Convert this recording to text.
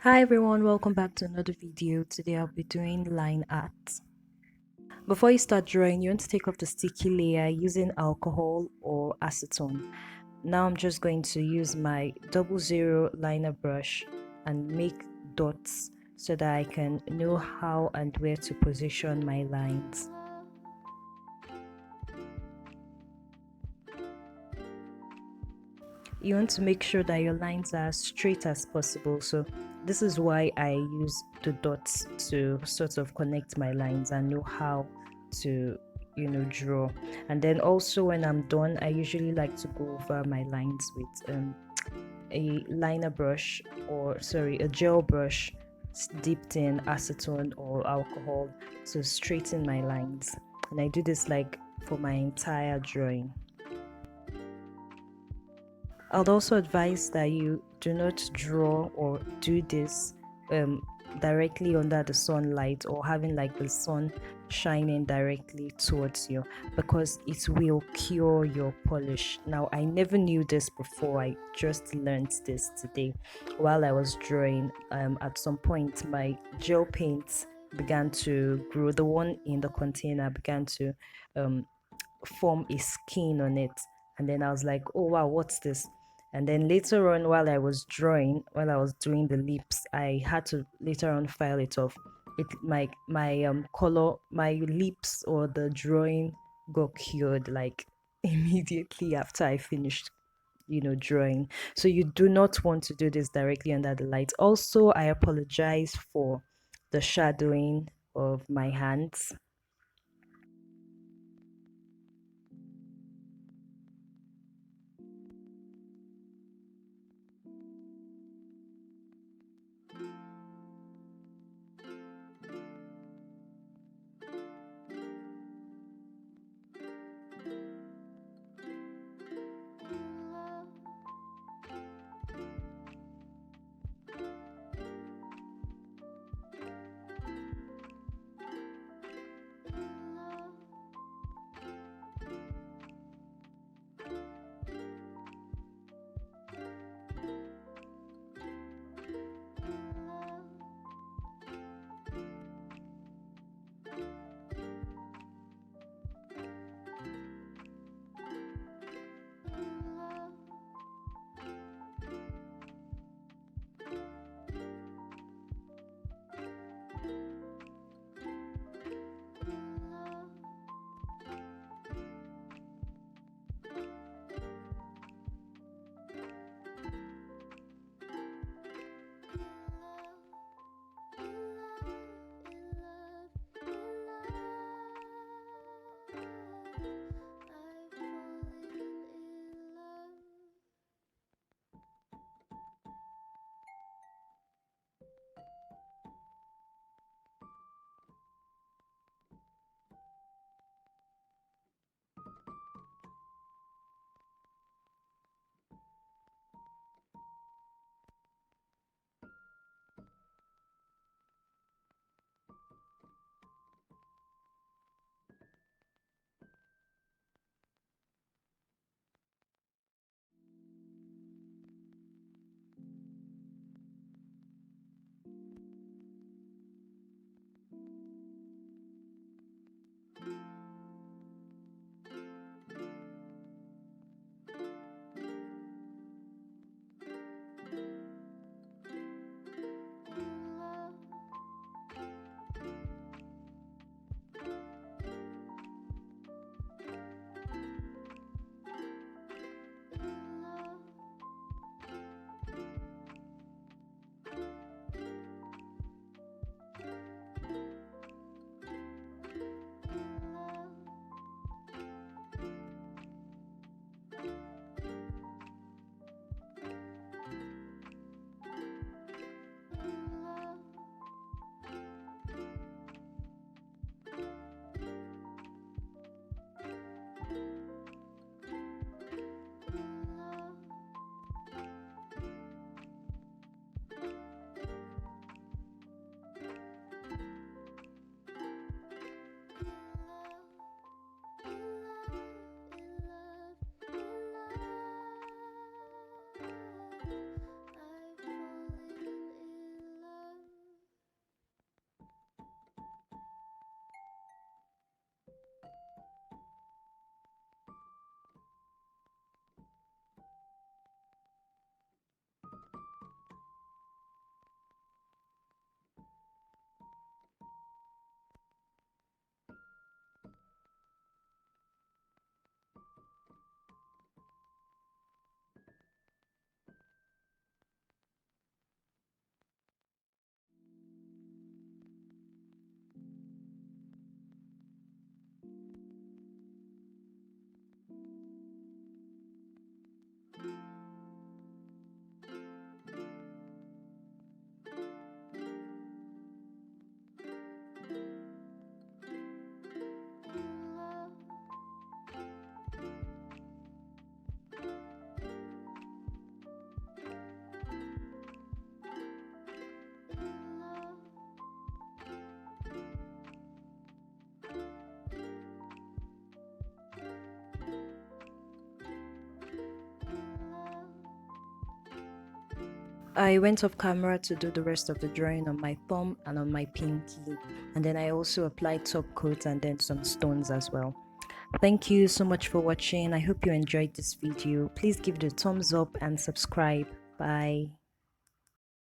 Hi everyone, welcome back to another video. Today I'll be doing line art. Before you start drawing, you want to take off the sticky layer using alcohol or acetone. Now I'm just going to use my 00 liner brush and make dots so that I can know how and where to position my lines. You want to make sure that your lines are as straight as possible, so this is why I use the dots to sort of connect my lines and know how to draw. And then also when I'm done, I usually like to go over my lines with a liner brush, or sorry, a gel brush dipped in acetone or alcohol to straighten my lines. And I do this like for my entire drawing. I'd also advise that you do not draw or do this um, directly under the sunlight or having like the sun shining directly towards you, because it will cure your polish. Now, I never knew this before. I just learned this today while I was drawing. At some point, my gel paint began to grow. The one in the container began to um, form a skin on it, and then I was like, oh wow, what's this? And then later on, while I was drawing, while I was doing the lips, I had to later on file it off. It my color, my lips or the drawing got cured like immediately after I finished drawing. So you do not want to do this directly under the light. Also, I apologize for the shadowing of my hands. I went off camera to do the rest of the drawing on my thumb and on my pinky, and then I also applied top coat and then some stones as well. Thank you so much for watching. I hope you enjoyed this video. Please give it a thumbs up and subscribe. Bye.